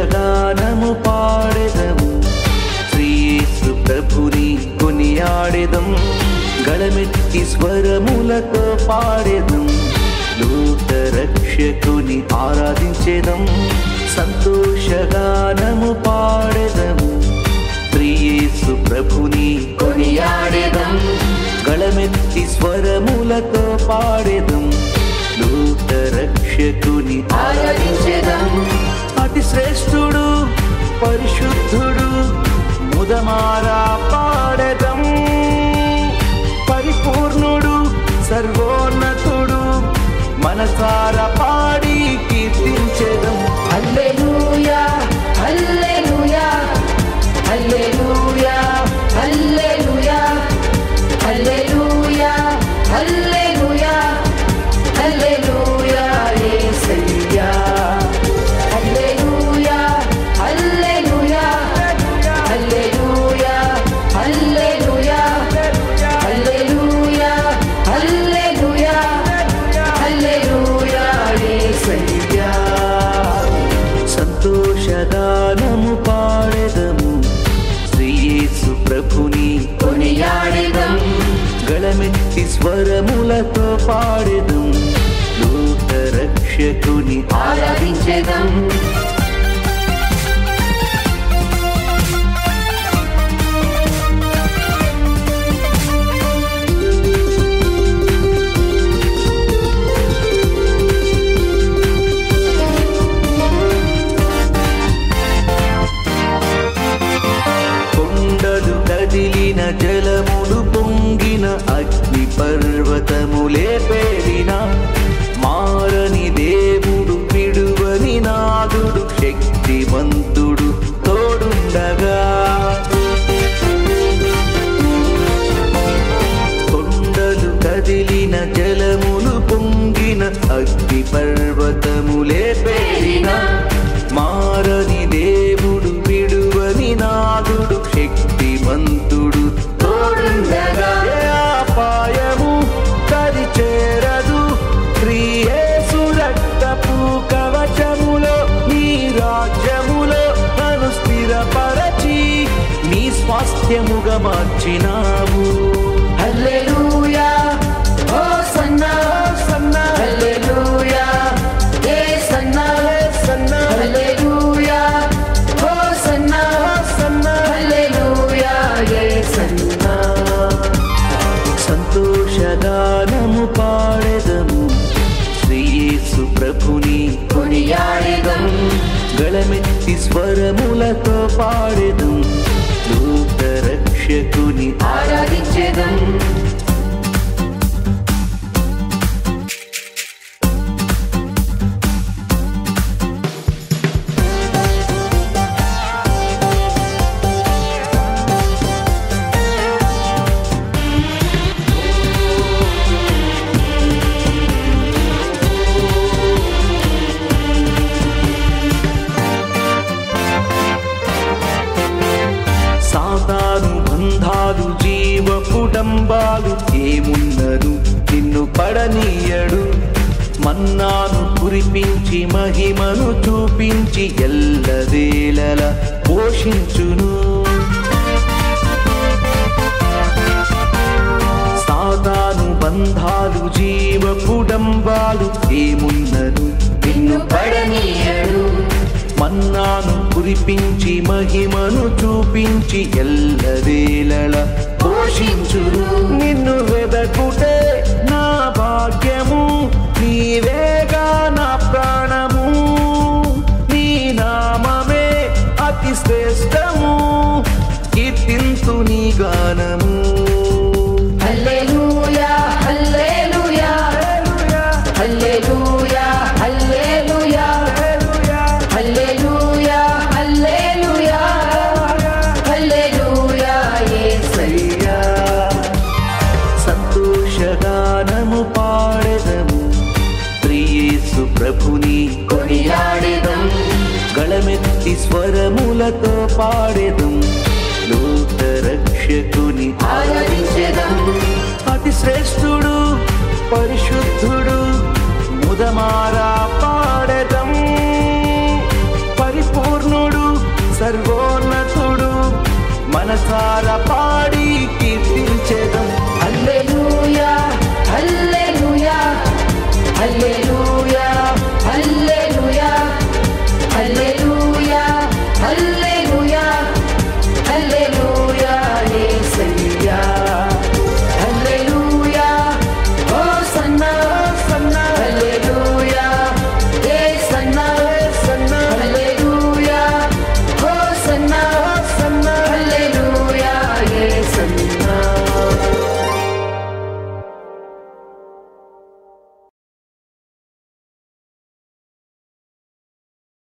సంతోషగానము పాడెదము, శ్రీయేసు ప్రభుని కొనియాడెదం, గళమెత్తి స్వరములతో పాడెదం, లోక రక్షకుని ఆరాధించెదం. సంతోషగానము పాడెదము, శ్రీయేసు ప్రభుని కొనియాడెదం, గళమెత్తి స్వరములతో పాడెదం, లోక రక్షకుని ఆరాధించెదం. అతి శ్రేష్ఠుడు పరిశుద్ధుడు ముదమారా పాడెదం, పరిపూర్ణుడు సర్వోన్నతుడు మనసారా పాడి కీర్తించెదం. హల్లెలూయా హల్లెలూయా హల్లెలూయా హల్లెలూయా హల్లెలూయా హల్లెలూయా హల్లెలూయా యేసయ్యా. హల్లెలూయా హల్లెలూయా హల్లెలూయా హల్లెలూయా హల్లెలూయా హల్లెలూయా హల్లెలూయా యేసయ్యా. సంతోషగానము పాడెదము, శ్రీయేసు ప్రభుని కొనియాడెదం, గళమెత్తి స్వరములతో పాడెదం, లోక రక్షకుని ఆరాధించెదం. కొండలు కదిలిన జలములు పొంగిన అగ్ని పర్వతములే పేరిన మారని దేవుడు విడువని నాదుడు శక్తివంతుడు తోడుండగా. కొండలు కదిలిన జలములు పొంగిన అగ్ని పర్వతములే పేరిన మారని దేవుడు విడువని నాదుడు శక్తివంతుడు తోడుండగా. అపాయము కది చేరదు, క్రియేసు రక్తపు కవచములో నీ రాజ్యములో నన్ను స్థిరపరచి నీ స్వాస్థ్యముగా మార్చినావు. హల్లెలూయా హోసన్నా హోసన్నా హల్లెలూయా యేసన్నా యేసన్నా హల్లెలూయా హోసన్నా హోసన్నా హల్లెలూయా యేసన్నా. సంతోషగానము పాడెదము, శ్రీయేసు ప్రభుని కొనియాడెదం, గళమెత్తి స్వరములతో పాడెదం, లోక రక్షకుని ఆరాధించెదం. సాతాను బంధాలు జీవ కుటుంబాలు ఏమున్నను నిన్ను పడనీయడు. మన్నాను కురిపించి మహిమను చూపించి ఎల్లవేళల పోషించును. సాతాను బంధాలు జీవ కుటుంబాలు ఏమున్నను నిన్ను పడనీయడు. మన్నాను కురిపించి మహిమను చూపించి ఎల్లవేళల పోషించును. నిన్ను వెదకుటే నా భాగ్యము, నీవేగా నా ప్రాణము, నీ నామమే అతి శ్రేష్టము, కీర్తింతు నీ గానము. హల్లెలూయా హల్లెలూయా హల్లెలూయా హల్లెలూయా హల్లెలూయా హల్లెలూయా హల్లెలూయా యేసయ్యా. సంతోషగానము పాడెదము, శ్రీయేసు ప్రభుని కొనియాడెదం, గళమెత్తి స్వరములతో పాడెదం, లోక రక్షకుని ఆరాధించెదం. అతి శ్రేష్ఠుడు పరిశుద్ధుడు ముదమారా పాడెదం, పరిపూర్ణుడు మనసార పాడి